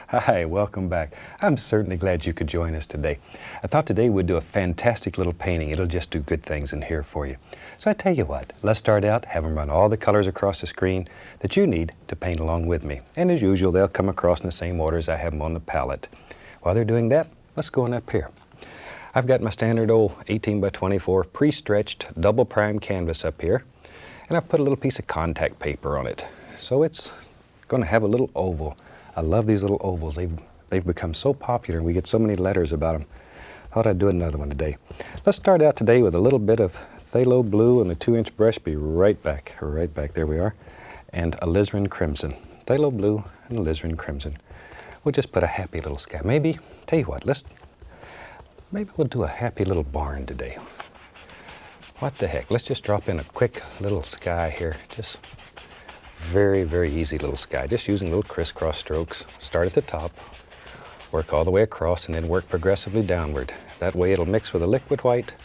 Hi, welcome back. I'm certainly glad you could join us today. I thought today we'd do a fantastic little painting. It'll just do good things in here for you. So I tell you what, let's start out, have them run all the colors across the screen that you need to paint along with me. And as usual, they'll come across in the same order as I have them on the palette. While they're doing that, let's go on up here. I've got my standard old 18 by 24 pre-stretched double prime canvas up here, and I've put a little piece of contact paper on it. So it's going to have a little oval. I love these little ovals. They've become so popular and we get so many letters about them. Thought I'd do another one today. Let's start out today with a little bit of phthalo blue and the 2-inch brush. Be right back, there we are. And alizarin crimson. Phthalo blue and alizarin crimson. We'll just put a happy little sky. Maybe, tell you what, maybe we'll do a happy little barn today. What the heck, let's just drop in a quick little sky here. Just very, very easy little sky, just using little crisscross strokes. Start at the top, work all the way across, and then work progressively downward. That way it'll mix with a liquid white,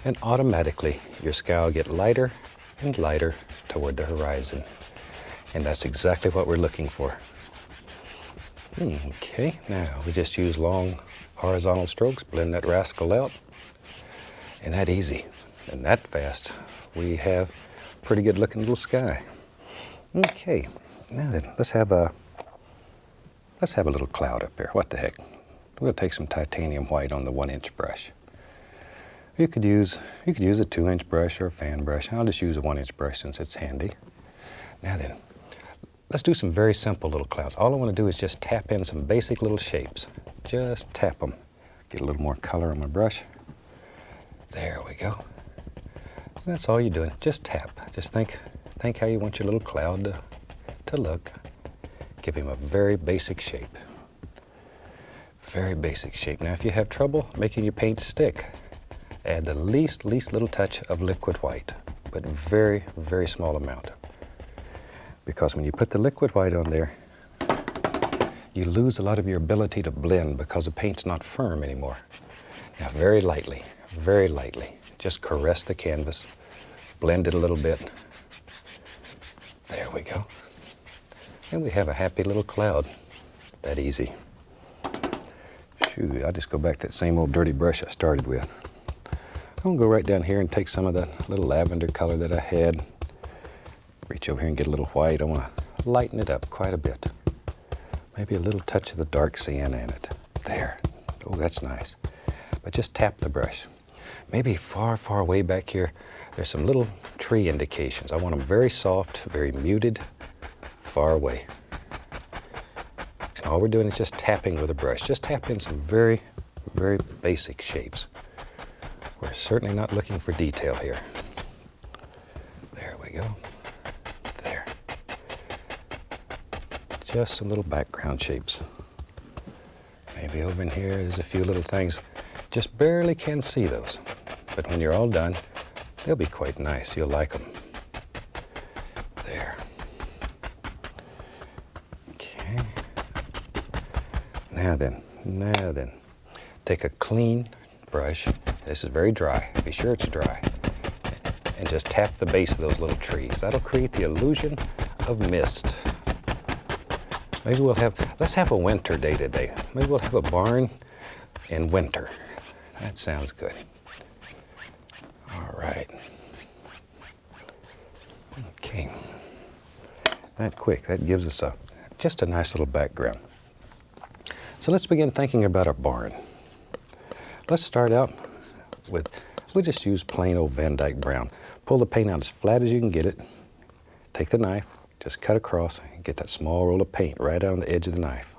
and automatically your sky will get lighter and lighter toward the horizon. And that's exactly what we're looking for. Okay, now we just use long horizontal strokes, blend that rascal out, and that easy and that fast, we have pretty good looking little sky. Okay, now then, let's have a little cloud up here. What the heck? We'll take some titanium white on the 1-inch brush. You could use a 2-inch brush or a fan brush. I'll just use a 1-inch brush since it's handy. Now then, let's do some very simple little clouds. All I want to do is just tap in some basic little shapes. Just tap them. Get a little more color on my brush. There we go. And that's all you're doing. Just tap. Just think how you want your little cloud to look. Give him a very basic shape. Very basic shape. Now, if you have trouble making your paint stick, add the least little touch of liquid white, but very, very small amount. Because when you put the liquid white on there, you lose a lot of your ability to blend because the paint's not firm anymore. Now, very lightly, just caress the canvas, blend it a little bit. There we go. And we have a happy little cloud. That easy. Shoot, I'll just go back to that same old dirty brush I started with. I'm gonna go right down here and take some of that little lavender color that I had. Reach over here and get a little white. I wanna lighten it up quite a bit. Maybe a little touch of the dark sienna in it. There. Oh, that's nice. But just tap the brush. Maybe far, far away back here, there's some little tree indications. I want them very soft, very muted, far away. And all we're doing is just tapping with a brush. Just tap in some very, very basic shapes. We're certainly not looking for detail here. There we go. There. Just some little background shapes. Maybe over in here, there's a few little things. Just barely can see those. But when you're all done, they'll be quite nice. You'll like them. There. Okay. Now then, take a clean brush. This is very dry. Be sure it's dry. And just tap the base of those little trees. That'll create the illusion of mist. Maybe let's have a winter day today. Maybe we'll have a barn in winter. That sounds good. All right. Okay. That gives us just a nice little background. So let's begin thinking about our barn. Let's start out with, we just use plain old Van Dyke brown. Pull the paint out as flat as you can get it. Take the knife, just cut across, and get that small roll of paint right out on the edge of the knife.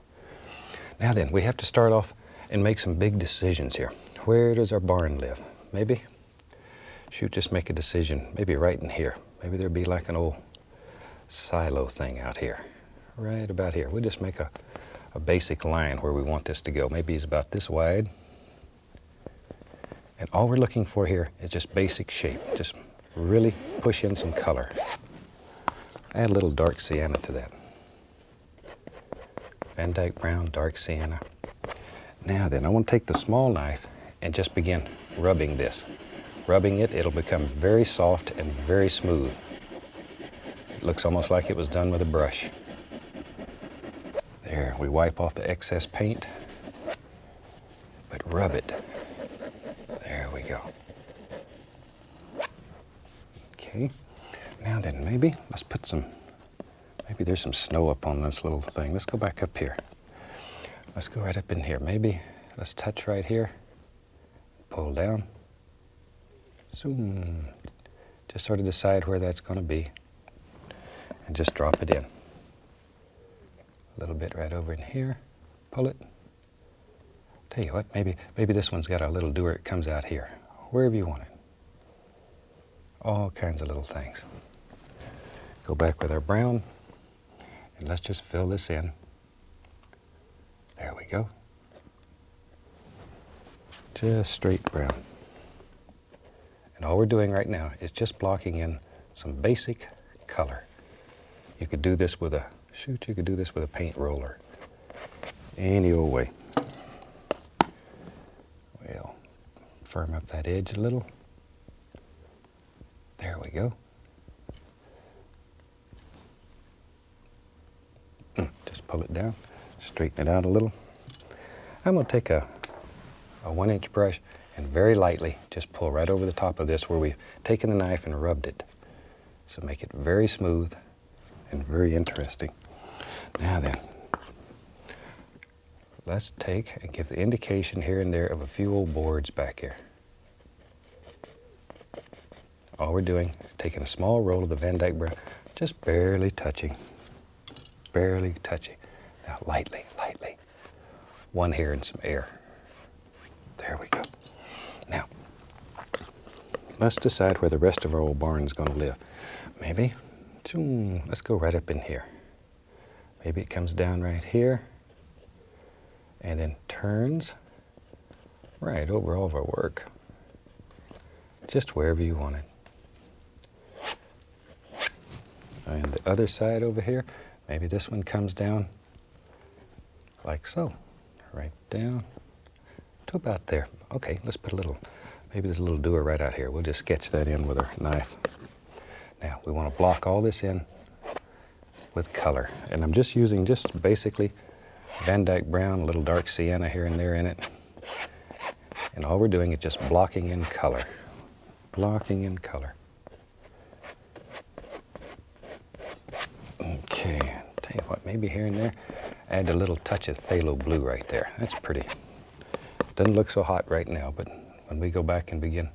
Now then, we have to start off and make some big decisions here. Where does our barn live? Maybe, just make a decision. Maybe right in here. Maybe there'd be like an old silo thing out here. Right about here. We'll just make a basic line where we want this to go. Maybe it's about this wide. And all we're looking for here is just basic shape. Just really push in some color. Add a little dark sienna to that. Van Dyke brown, dark sienna. Now then, I want to take the small knife and just begin rubbing this. Rubbing it, it'll become very soft and very smooth. It looks almost like it was done with a brush. There There, we wipe off the excess paint, but rub it. There we go. Okay, now then maybe let's put maybe there's some snow up on this little thing. Let's go back up here. Let's go right up in here. Maybe let's touch right here, pull down. Zoom. Just sort of decide where that's going to be and just drop it in. A little bit right over in here, pull it. Tell you what, maybe this one's got a little doer. It comes out here, wherever you want it. All kinds of little things. Go back with our brown, and let's just fill this in. There we go. Just straight brown. And all we're doing right now is just blocking in some basic color. You could do this with a paint roller. Any old way. We'll firm up that edge a little. There we go. Just pull it down, straighten it out a little. I'm going to take a 1-inch brush and very lightly just pull right over the top of this where we've taken the knife and rubbed it. So make it very smooth and very interesting. Now then, let's take and give the indication here and there of a few old boards back here. All we're doing is taking a small roll of the Van Dyke brown, just barely touching. Barely touching. Now lightly, lightly. One here and some air. There we go. Now, let's decide where the rest of our old barn is going to live. Maybe, let's go right up in here. Maybe it comes down right here and then turns right over all of our work. Just wherever you want it. And the other side over here, maybe this one comes down like so. Right down to about there. Okay, let's put maybe there's a little doer right out here. We'll just sketch that in with our knife. Now, we want to block all this in with color. And I'm just using basically Van Dyke brown, a little dark sienna here and there in it. And all we're doing is just blocking in color. Blocking in color. Okay, tell you what, maybe here and there, add a little touch of phthalo blue right there. That's pretty. Doesn't look so hot right now, but when we go back and begin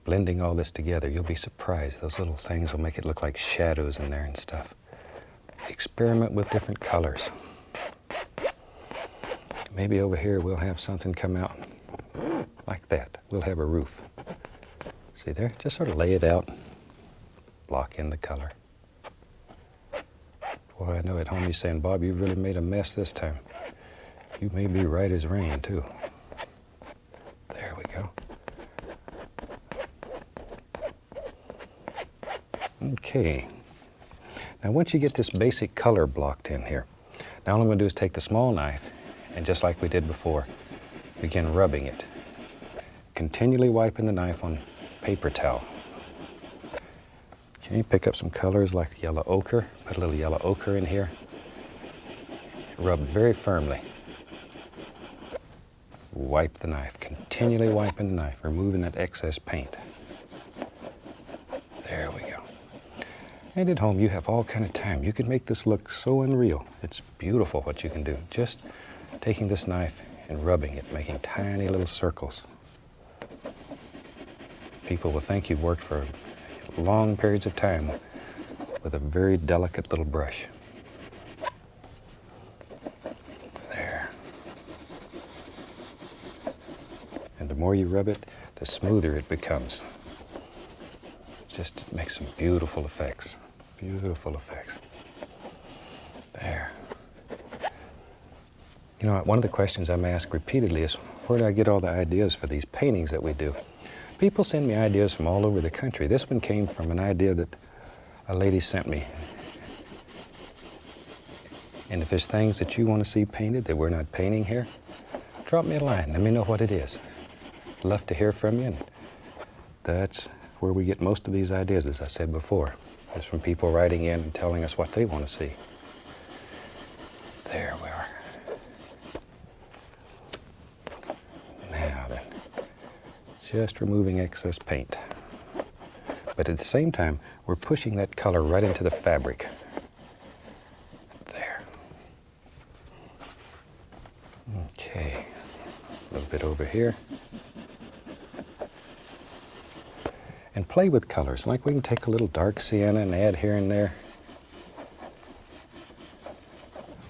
blending all this together, you'll be surprised. Those little things will make it look like shadows in there and stuff. Experiment with different colors. Maybe over here we'll have something come out like that. We'll have a roof. See there? Just sort of lay it out, block in the color. Boy, I know at home you're saying, Bob, you've really made a mess this time. You may be right as rain, too. There we go. Okay. Now, once you get this basic color blocked in here, now all I'm going to do is take the small knife and just like we did before, begin rubbing it. Continually wiping the knife on paper towel. Okay, pick up some colors like yellow ochre. Put a little yellow ochre in here. Rub very firmly. Wipe the knife. Continually wiping the knife, removing that excess paint. There we go. And at home, you have all kind of time. You can make this look so unreal. It's beautiful what you can do. Just taking this knife and rubbing it, making tiny little circles. People will think you've worked for long periods of time with a very delicate little brush. There. And the more you rub it, the smoother it becomes. Just makes some beautiful effects. Beautiful effects. There. You know, one of the questions I'm asked repeatedly is, where do I get all the ideas for these paintings that we do? People send me ideas from all over the country. This one came from an idea that a lady sent me. And if there's things that you want to see painted that we're not painting here, drop me a line. Let me know what it is. Love to hear from you. And that's where we get most of these ideas, as I said before. It's from people writing in and telling us what they want to see. There. just removing excess paint. But at the same time, we're pushing that color right into the fabric. There. Okay, a little bit over here. And play with colors, like we can take a little dark sienna and add here and there.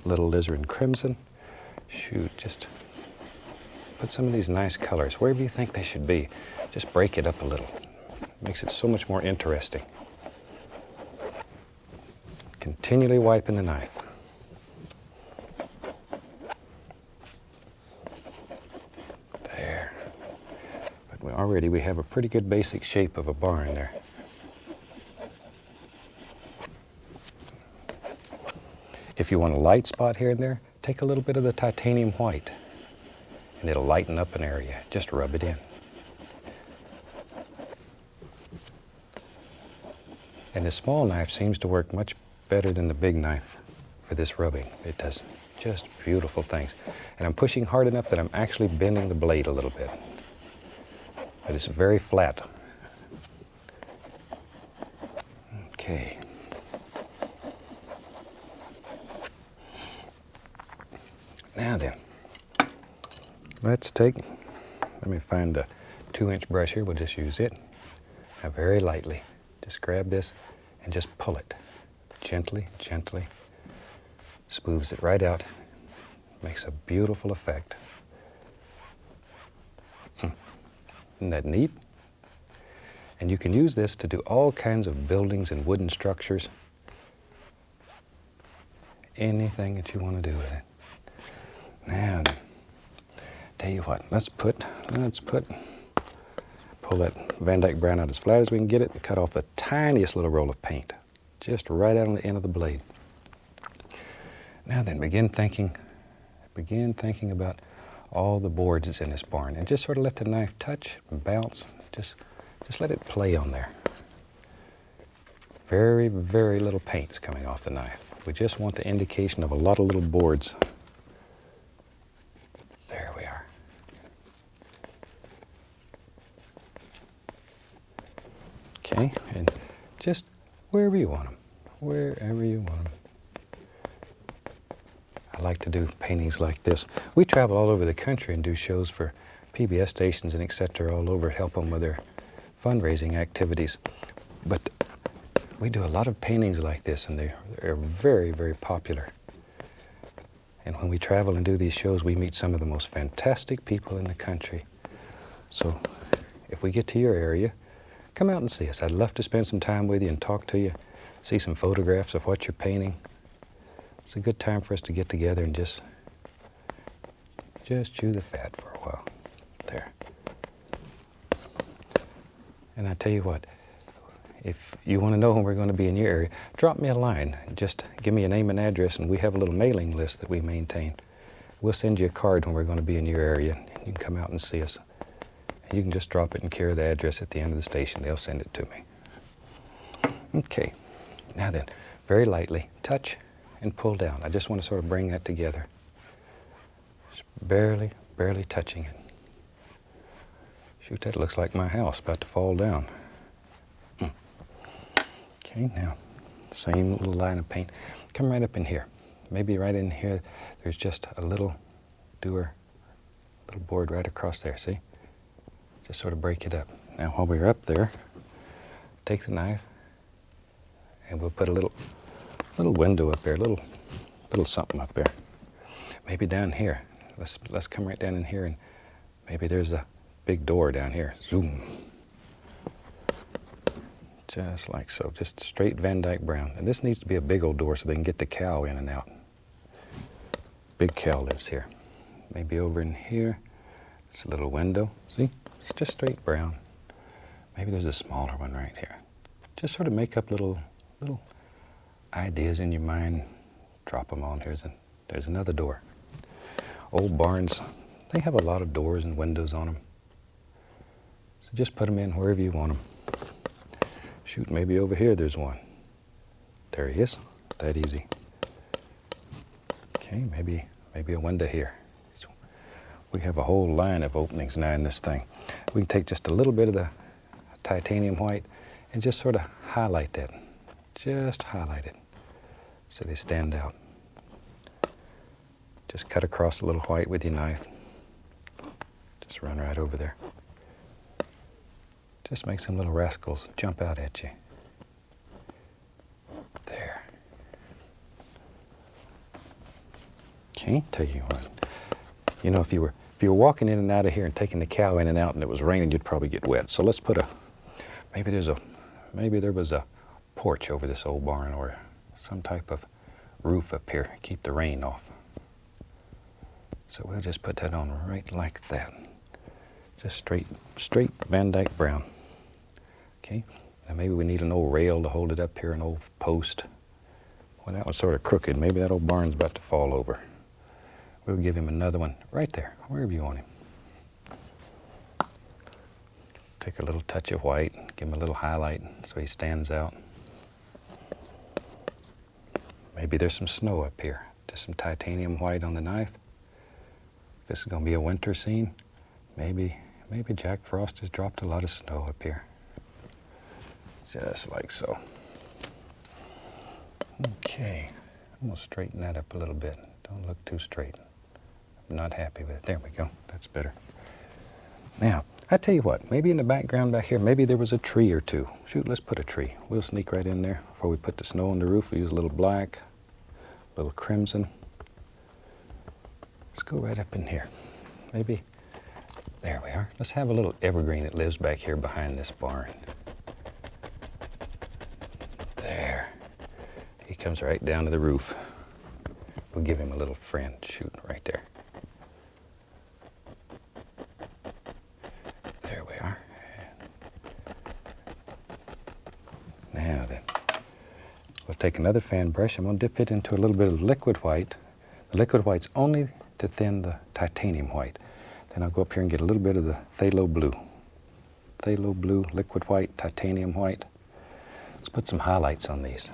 Little alizarin crimson. Shoot, just put some of these nice colors wherever you think they should be. Just break it up a little. Makes it so much more interesting. Continually wiping the knife. There. But already we have a pretty good basic shape of a barn there. If you want a light spot here and there, take a little bit of the titanium white and it'll lighten up an area. Just rub it in. And the small knife seems to work much better than the big knife for this rubbing. It does just beautiful things. And I'm pushing hard enough that I'm actually bending the blade a little bit. But it's very flat. Okay. Now then, let me find a 2-inch brush here. We'll just use it. Now very lightly, just grab this and just pull it. Gently, gently. Smooths it right out. Makes a beautiful effect. Isn't that neat? And you can use this to do all kinds of buildings and wooden structures. Anything that you want to do with it. Now, tell you what, let's pull that Van Dyke brown out as flat as we can get it and cut off the tiniest little roll of paint, just right out on the end of the blade. Now then, begin thinking about all the boards that's in this barn and just sort of let the knife touch and bounce, just let it play on there. Very, very little paint is coming off the knife. We just want the indication of a lot of little boards. There we are. Okay, and just wherever you want them, wherever you want them. I like to do paintings like this. We travel all over the country and do shows for PBS stations and etc. all over, help them with their fundraising activities. But we do a lot of paintings like this, and they're very, very popular. And when we travel and do these shows, we meet some of the most fantastic people in the country. So if we get to your area, come out and see us. I'd love to spend some time with you and talk to you, see some photographs of what you're painting. It's a good time for us to get together and just chew the fat for a while. There. And I tell you what, if you want to know when we're going to be in your area, drop me a line. Just give me a name and address, and we have a little mailing list that we maintain. We'll send you a card when we're going to be in your area. You can come out and see us. And you can just drop it and carry the address at the end of the station. They'll send it to me. Okay. Now then, very lightly, touch and pull down. I just want to sort of bring that together. Just barely, barely touching it. Shoot, that looks like my house about to fall down. Okay, now, same little line of paint. Come right up in here. Maybe right in here, there's just a little board right across there, see? Just sort of break it up. Now, while we're up there, take the knife, and we'll put a little window up there, a little something up there. Maybe down here. Let's come right down in here, and maybe there's a big door down here. Zoom. Just like so, just straight Van Dyke brown. And this needs to be a big old door so they can get the cow in and out. Big cow lives here. Maybe over in here, it's a little window. See, it's just straight brown. Maybe there's a smaller one right here. Just sort of make up little ideas in your mind. Drop them on. There's another door. Old barns, they have a lot of doors and windows on them. So just put them in wherever you want them. Shoot, maybe over here there's one. There he is. That easy. Okay, maybe a window here. So we have a whole line of openings now in this thing. We can take just a little bit of the titanium white and just sort of highlight that. Just highlight it so they stand out. Just cut across a little white with your knife. Just run right over there. Just make some little rascals jump out at you. There. Okay, tell you what. You know, if you were walking in and out of here and taking the cow in and out and it was raining, you'd probably get wet. So let's put maybe there was a porch over this old barn or some type of roof up here. Keep the rain off. So we'll just put that on right like that. Just straight Van Dyke brown. Okay, now maybe we need an old rail to hold it up here, an old post. Well, that was sort of crooked. Maybe that old barn's about to fall over. We'll give him another one right there, wherever you want him. Take a little touch of white, give him a little highlight so he stands out. Maybe there's some snow up here. Just some titanium white on the knife. If this is going to be a winter scene, maybe Jack Frost has dropped a lot of snow up here. Just like so. Okay, I'm going to straighten that up a little bit. Don't look too straight. I'm not happy with it. There we go. That's better. Now, I tell you what, maybe in the background back here, maybe there was a tree or two. Shoot, let's put a tree. We'll sneak right in there. Before we put the snow on the roof, we'll use a little black, a little crimson. Let's go right up in here. Maybe, there we are. Let's have a little evergreen that lives back here behind this barn. There. He comes right down to the roof. We'll give him a little friend. Shoot, right there. There we are. Now then, we'll take another fan brush. I'm going to dip it into a little bit of liquid white. The liquid white's only to thin the titanium white. Then I'll go up here and get a little bit of the phthalo blue. Phthalo blue, liquid white, titanium white. Let's put some highlights on these.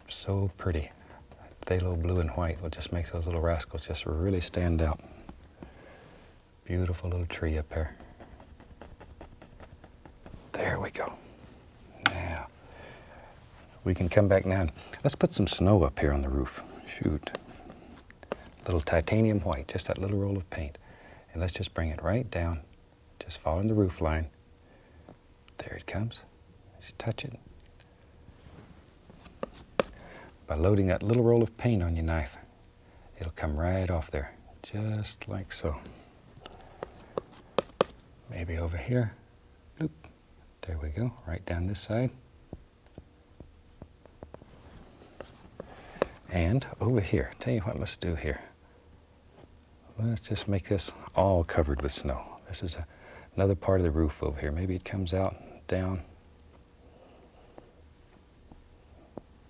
So pretty. Phthalo blue and white will just make those little rascals just really stand out. Beautiful little tree up there. There we go. Now, we can come back now. Let's put some snow up here on the roof. Shoot. Little titanium white, just that little roll of paint. And let's just bring it right down, just following the roof line. There it comes. Just touch it. By loading that little roll of paint on your knife, it'll come right off there, just like so. Maybe over here. Bloop. There we go, right down this side. And over here, tell you what let's do here. Let's just make this all covered with snow. This is another part of the roof over here. Maybe it comes out, down.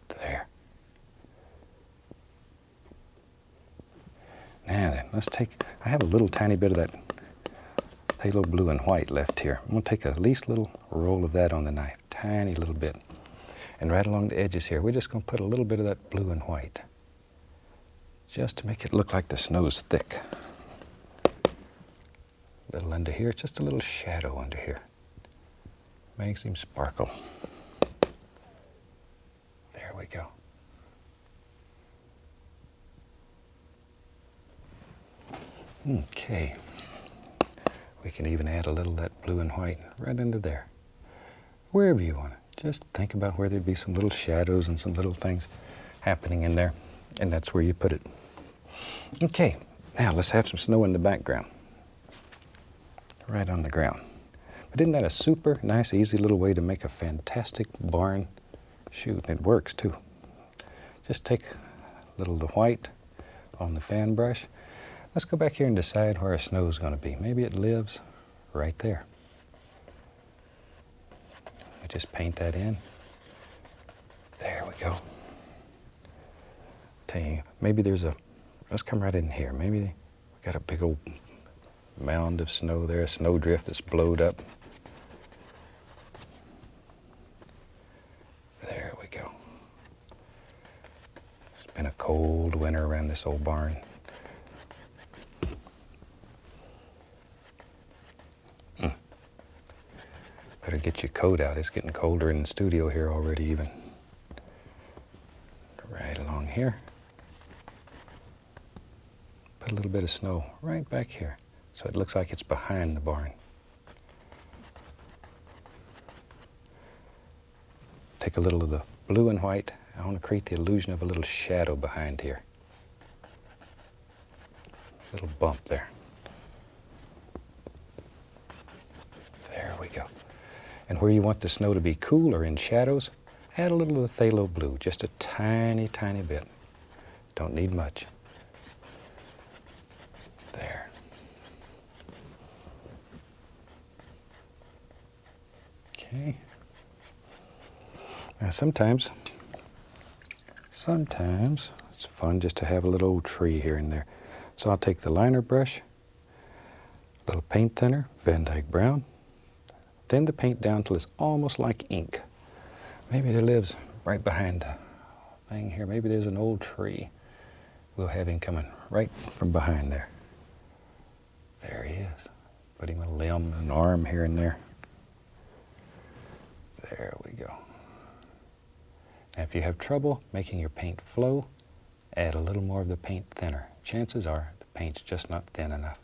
There. Now then, let's take, I have a little tiny bit of that phthalo blue and white left here. I'm going to take a least little roll of that on the knife, tiny little bit. And right along the edges here, we're just going to put a little bit of that blue and white, just to make it look like the snow's thick. A little under here, just a little shadow under here. Makes him sparkle. There we go. Okay. We can even add a little of that blue and white right under there. Wherever you want it. Just think about where there'd be some little shadows and some little things happening in there. And that's where you put it. Okay, now let's have some snow in the background. Right on the ground. But isn't that a super nice, easy little way to make a fantastic barn? Shoot, it works too. Just take a little of the white on the fan brush. Let's go back here and decide where our snow is going to be. Maybe it lives right there. We just paint that in. There we go. Tell you, maybe there's a, let's come right in here. Maybe we got a big old mound of snow there, a snow drift that's blowed up. There we go. It's been a cold winter around this old barn. Better get your coat out. It's getting colder in the studio here already even. Right along here. Put a little bit of snow right back here so it looks like it's behind the barn. Take a little of the blue and white. I want to create the illusion of a little shadow behind here. Little bump there. There we go. And where you want the snow to be cool or in shadows, add a little of the phthalo blue, just a tiny, tiny bit. Don't need much. There. Okay. Now sometimes it's fun just to have a little old tree here and there. So I'll take the liner brush, a little paint thinner, Van Dyke brown, thin the paint down till it's almost like ink. Maybe there lives right behind the thing here, maybe there's an old tree. We'll have him coming right from behind there. There he is. Put him a limb, an arm here and there. There we go. Now if you have trouble making your paint flow, add a little more of the paint thinner. Chances are the paint's just not thin enough.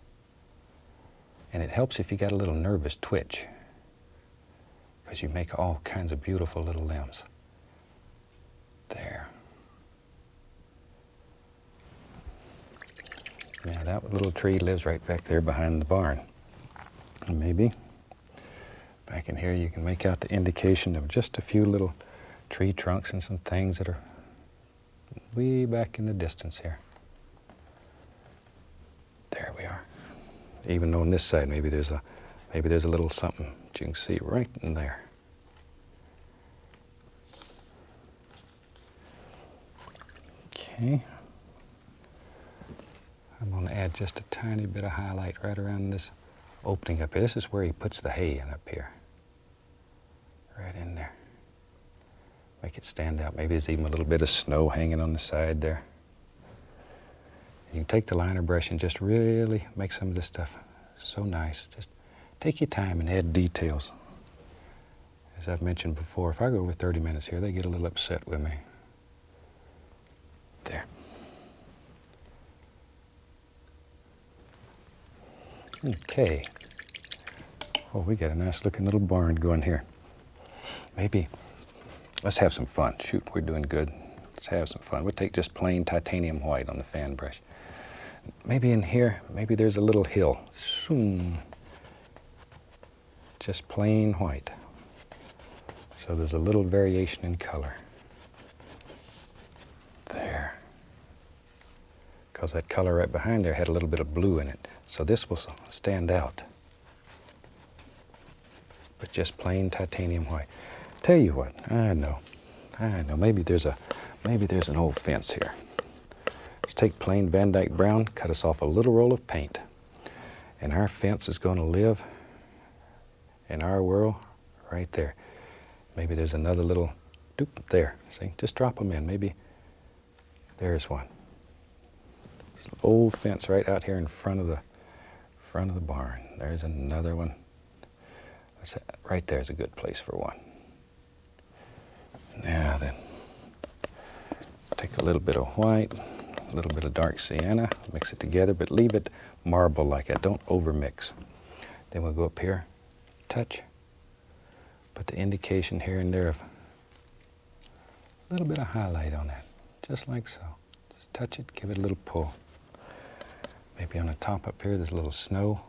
And it helps if you got a little nervous twitch, because you make all kinds of beautiful little limbs. There. Now that little tree lives right back there behind the barn. And maybe back in here you can make out the indication of just a few little tree trunks and some things that are way back in the distance here. There we are. Even on this side, maybe there's a little something that you can see right in there. Okay. I'm going to add just a tiny bit of highlight right around this opening up here. This is where he puts the hay in up here. Right in there. Make it stand out. Maybe there's even a little bit of snow hanging on the side there. You can take the liner brush and just really make some of this stuff so nice. Just take your time and add details. As I've mentioned before, if I go over 30 minutes here, they get a little upset with me. There. Okay. Oh, we got a nice looking little barn going here. Maybe, let's have some fun. Shoot, we're doing good. Let's have some fun. We'll take just plain titanium white on the fan brush. Maybe in here, maybe there's a little hill. Just plain white. So there's a little variation in color. There. Because that color right behind there had a little bit of blue in it. So this will stand out. But just plain titanium white. Tell you what, I know. Maybe there's an old fence here. Let's take plain Van Dyke brown, cut us off a little roll of paint. And our fence is going to live in our world right there. Maybe there's another little doop there. See, just drop them in. Maybe there's one. There's an old fence right out here in front of the barn. There's another one. Right there's a good place for one. Now then, take a little bit of white, a little bit of dark sienna, mix it together, but leave it marble like that. Don't overmix. Then we'll go up here, touch, put the indication here and there of a little bit of highlight on that, just like so. Just touch it, give it a little pull. Maybe on the top up here, there's a little snow.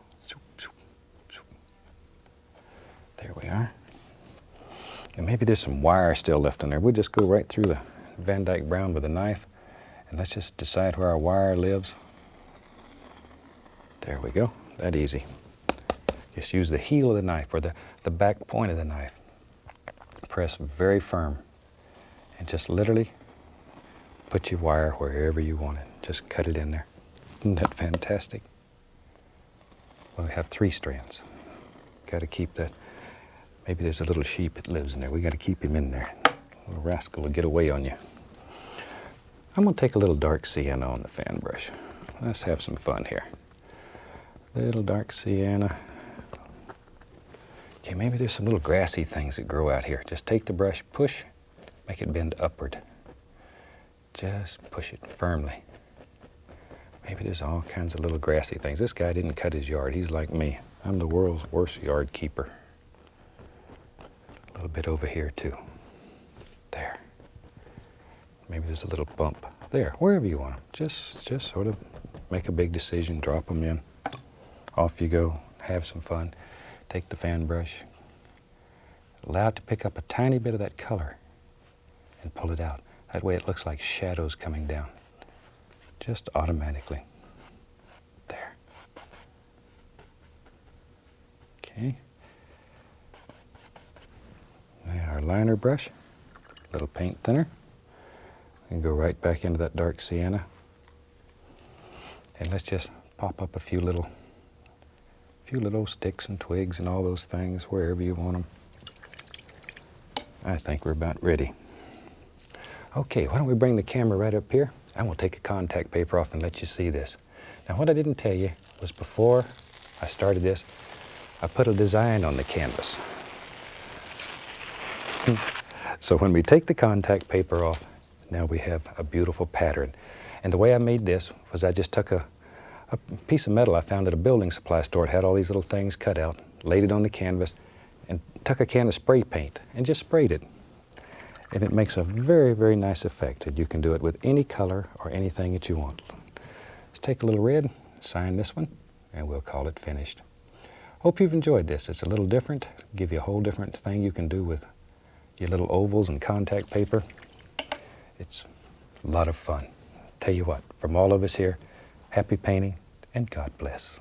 There we are. And maybe there's some wire still left in there. We'll just go right through the Van Dyke brown with a knife, and let's just decide where our wire lives. There we go, that easy. Just use the heel of the knife or the back point of the knife. Press very firm and just literally put your wire wherever you want it. Just cut it in there. Isn't that fantastic? Well, we have 3 strands. Got to keep that. Maybe there's a little sheep that lives in there. We got to keep him in there. Little rascal will get away on you. I'm going to take a little dark sienna on the fan brush. Let's have some fun here. Little dark sienna. Okay, maybe there's some little grassy things that grow out here. Just take the brush, push, make it bend upward. Just push it firmly. Maybe there's all kinds of little grassy things. This guy didn't cut his yard. He's like me. I'm the world's worst yard keeper. A little bit over here too. There. Maybe there's a little bump. There, wherever you want them. Just sort of make a big decision, drop them in. Off you go, have some fun. Take the fan brush, allow it to pick up a tiny bit of that color and pull it out. That way it looks like shadows coming down, just automatically. There. Okay. Now our liner brush, little paint thinner, and go right back into that dark sienna. And let's just pop up a few little sticks and twigs and all those things wherever you want them. I think we're about ready. Okay, why don't we bring the camera right up here, and we'll take the contact paper off and let you see this. Now what I didn't tell you was before I started this, I put a design on the canvas. So when we take the contact paper off, now we have a beautiful pattern. And the way I made this was I just took a piece of metal I found at a building supply store. It had all these little things cut out, laid it on the canvas, and took a can of spray paint and just sprayed it. And it makes a very, very nice effect. And you can do it with any color or anything that you want. Let's take a little red, sign this one, and we'll call it finished. Hope you've enjoyed this. It's a little different, give you a whole different thing you can do with your little ovals and contact paper. It's a lot of fun. Tell you what, from all of us here, happy painting and God bless.